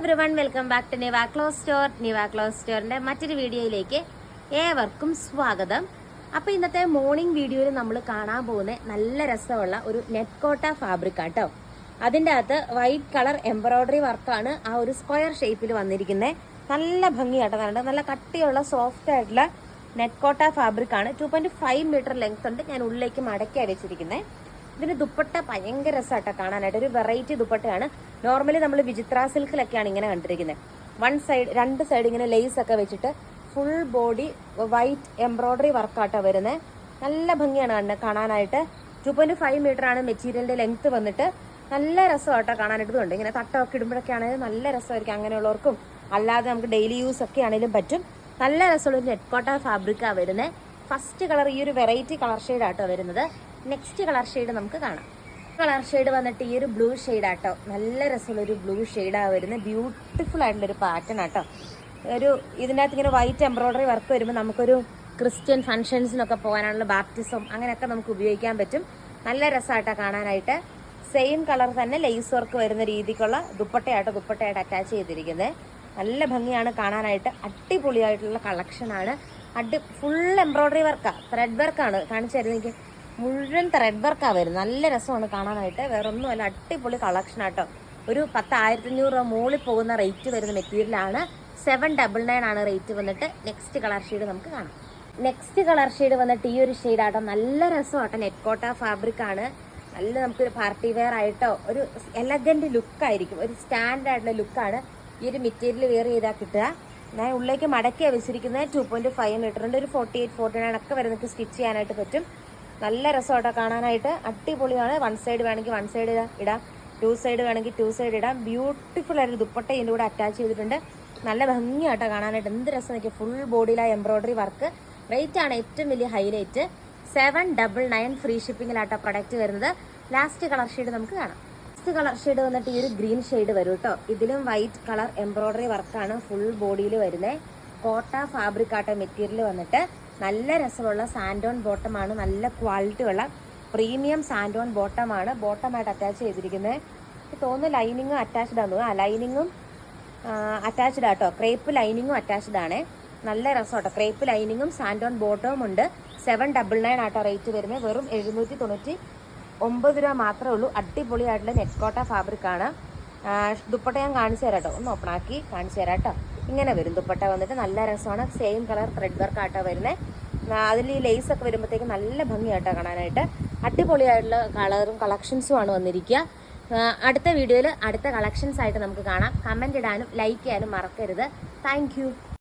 Everyone, welcome back to Niva cloth store. Niva cloth സ്റ്റോറിന്റെ മറ്റൊരു വീഡിയോയിലേക്ക് ഏവർക്കും സ്വാഗതം. അപ്പോൾ ഇന്നത്തെ മോർണിംഗ് വീഡിയോയിൽ നമ്മൾ കാണാൻ പോകുന്ന നല്ല രസമുള്ള ഒരു നെറ്റ് കോട്ട ഫാബ്രിക് ആട്ടോ. അതിൻ്റെ അകത്ത് വൈറ്റ് കളർ എംബ്രോയിഡറി വർക്കാണ് ആ ഒരു സ്ക്വയർ ഷേപ്പിൽ വന്നിരിക്കുന്നത്. നല്ല ഭംഗിയാട്ടോ, നല്ല കട്ടിയുള്ള സോഫ്റ്റ് ആയിട്ടുള്ള നെറ്റ് കോട്ട ഫാബ്രിക് ആണ്. 2.5 മീറ്റർ ലെങ്ത് ഉണ്ട്. ഞാൻ ഉള്ളിലേക്ക് മടക്കിയാണ് വെച്ചിരിക്കുന്നത്. ഇതിന് ദുപ്പട്ട ഭയങ്കര രസമായിട്ടാണ് കാണാനായിട്ട്. ഒരു വെറൈറ്റി ദുപ്പട്ടയാണ്. നോർമലി നമ്മൾ വിചിത്ര സിൽക്കിലൊക്കെയാണ് ഇങ്ങനെ കണ്ടിരിക്കുന്നത്. രണ്ട് സൈഡ് ഇങ്ങനെ ലേസ് ഒക്കെ വെച്ചിട്ട് ഫുൾ ബോഡി വൈറ്റ് എംബ്രോയിഡറി വർക്കാട്ടോ വരുന്നത്. നല്ല ഭംഗിയാണ് കാണാനായിട്ട്. 2.5 മീറ്റർ ആണ് മെറ്റീരിയലിന്റെ ലെങ്ത് വന്നിട്ട്. നല്ല രസമായിട്ടോ കാണാനായിട്ട്. ഇങ്ങനെ തട്ടമൊക്കെ ഇടുമ്പോഴൊക്കെ ആണെങ്കിലും നല്ല രസമായിരിക്കും. അങ്ങനെയുള്ളവർക്കും അല്ലാതെ നമുക്ക് ഡെയിലി യൂസ് ഒക്കെ ആണെങ്കിലും പറ്റും. നല്ല രസമുള്ള ഒരു നെറ്റ് കോട്ട ഫാബ്രിക്കാണ് വരുന്നത്. ഫസ്റ്റ് കളർ ഈ ഒരു വെറൈറ്റി കളർ ഷെയ്ഡാട്ടോ വരുന്നത്. നെക്സ്റ്റ് കളർ ഷെയ്ഡ് നമുക്ക് കാണാം. കളർ ഷെയ്ഡ് വന്നിട്ട് ഈ ഒരു ബ്ലൂ ഷെയ്ഡാട്ടോ. നല്ല രസമുള്ള ഒരു ബ്ലൂ ഷെയ്ഡാണ് വരുന്നത്. ബ്യൂട്ടിഫുൾ ആയിട്ടുള്ളൊരു പാറ്റേൺ ആട്ടോ. ഇതിനകത്ത് ഇങ്ങനെ വൈറ്റ് എംബ്രോയിഡറി വർക്ക് വരുമ്പോൾ നമുക്കൊരു ക്രിസ്ത്യൻ ഫംഗ്ഷൻസിനൊക്കെ പോകാനുള്ള ബാപ്റ്റിസം അങ്ങനെയൊക്കെ നമുക്ക് ഉപയോഗിക്കാൻ പറ്റും. നല്ല രസമായിട്ടോ കാണാനായിട്ട്. സെയിം കളർ തന്നെ ലേസ് വർക്ക് വരുന്ന രീതിക്കുള്ള ദുപ്പട്ടയായിട്ട് അറ്റാച്ച് ചെയ്തിരിക്കുന്നത്. നല്ല ഭംഗിയാണ് കാണാനായിട്ട്. അടിപൊളിയായിട്ടുള്ള കളക്ഷനാണ്. ഫുൾ എംബ്രോയിഡറി വർക്കാണ്, ത്രെഡ് വർക്കാണ് കാണിച്ചു തരുന്നത്. എനിക്ക് മുഴുവൻ ത്രെഡ് വർക്കാണ് വരുന്നത്. നല്ല രസമാണ് കാണാനായിട്ട്. വേറെ ഒന്നുമല്ല, അടിപൊളി കളക്ഷൻ ആട്ടോ. ഒരു 10,500 രൂപ മുകളിൽ പോകുന്ന റേറ്റ് വരുന്ന മെറ്റീരിയലാണ്. 799 ആണ് റേറ്റ് വന്നിട്ട്. നെക്സ്റ്റ് കളർ ഷെയ്ഡ് നമുക്ക് കാണാം. നെക്സ്റ്റ് കളർ ഷെയ്ഡ് വന്നിട്ട് ഈ ഒരു ഷെയ്ഡാട്ടോ. നല്ല രസമാട്ടോ. നെറ്റ് കോട്ട ഫാബ്രിക് ആണ്. നല്ല നമുക്കൊരു പാർട്ടി വെയർ ആയിട്ടോ ഒരു എലഗന്റ് ലുക്കായിരിക്കും. ഒരു സ്റ്റാൻഡേർഡ് ആയിട്ടുള്ള ലുക്കാണ് ഈ ഒരു മെറ്റീരിയൽ വെയർ ചെയ്താൽ കിട്ടുക. ഞാൻ ഉള്ളിലേക്ക് മടക്കിയാണ് വെച്ചിരിക്കുന്നത്. 2.5 മീറ്ററിൻ്റെ ഒരു 48, 49 ഒക്കെ വരെ നമുക്ക് സ്റ്റിച്ച് ചെയ്യാനായിട്ട് പറ്റും. നല്ല രസമായിട്ടോ കാണാനായിട്ട്. അടിപൊളിയാണ്. വൺ സൈഡ് വേണമെങ്കിൽ വൺ സൈഡ് ഇടാം, 2 സൈഡ് വേണമെങ്കിൽ 2 സൈഡ് ഇടാം. ബ്യൂട്ടിഫുൾ ആയിട്ട് ദുപ്പട്ട ഇതിൻ്റെ കൂടെ അറ്റാച്ച് ചെയ്തിട്ടുണ്ട്. നല്ല ഭംഗിയായിട്ടോ കാണാനായിട്ട്. എന്ത് രസം നോക്കിയാൽ ഫുൾ ബോഡിയിലായ എംബ്രോയിഡറി വർക്ക്. റേറ്റ് ആണ് ഏറ്റവും വലിയ ഹൈലൈറ്റ്. 799 ഫ്രീ ഷിപ്പിങ്ങിലാട്ടോ പ്രൊഡക്റ്റ് വരുന്നത്. ലാസ്റ്റ് കളർ ഷെയ്ഡ് നമുക്ക് കാണാം. ലാസ്റ്റ് കളർ ഷെയ്ഡ് വന്നിട്ട് ഈ ഒരു ഗ്രീൻ ഷെയ്ഡ് വരും കേട്ടോ. ഇതിലും വൈറ്റ് കളർ എംബ്രോയിഡറി വർക്കാണ് ഫുൾ ബോഡിയിൽ വരുന്നത്. കോട്ട ഫാബ്രിക് ആട്ടോ മെറ്റീരിയൽ വന്നിട്ട്. നല്ല രസമുള്ള സാൻഡോൺ ബോട്ടമാണ്. നല്ല ക്വാളിറ്റി ഉള്ള പ്രീമിയം സാൻഡോൺ ബോട്ടമാണ്. ബോട്ടമായിട്ട് അറ്റാച്ച് ചെയ്തിരിക്കുന്നത്. എനിക്ക് തോന്നുന്നു ലൈനിങ്ങും അറ്റാച്ച്ഡ് ആണ്. ലൈനിങ്ങും അറ്റാച്ച്ഡ് ആട്ടോ. ക്രേപ്പ് ലൈനിങ്ങും അറ്റാച്ച്ഡ് ആണ്. നല്ല രസമാട്ടോ. ക്രേപ്പ് ലൈനിങ്ങും സാൻഡോൺ ബോട്ടവും ഉണ്ട്. 799 ആട്ടോ റേറ്റ് വരുന്നത്. വെറും 799 രൂപ മാത്രമേ ഉള്ളൂ. അടിപൊളിയായിട്ടുള്ള നെറ്റ് കോട്ട ഫാബ്രിക് ആണ്. ദുപ്പട്ട ഞാൻ കാണിച്ചു തരാം കേട്ടോ. ഒന്ന് ഓപ്പൺ ആക്കി കാണിച്ചു തരാം കേട്ടോ. ഇങ്ങനെ വരും ദുപ്പട്ട വന്നിട്ട്. നല്ല രസമാണ്. സെയിം കളർ ത്രെഡ് വർക്ക് ആട്ടോ വരുന്നത്. അതിൽ ഈ ലേസ് ഒക്കെ വരുമ്പോഴത്തേക്ക് നല്ല ഭംഗിയായിട്ടോ കാണാനായിട്ട്. അടിപൊളിയായിട്ടുള്ള കളറും കളക്ഷൻസും ആണ് വന്നിരിക്കുക. അടുത്ത വീഡിയോയിൽ അടുത്ത കളക്ഷൻസ് ആയിട്ട് നമുക്ക് കാണാം. കമൻറ്റ് ഇടാനും ലൈക്ക് ചെയ്യാനും മറക്കരുത്. താങ്ക്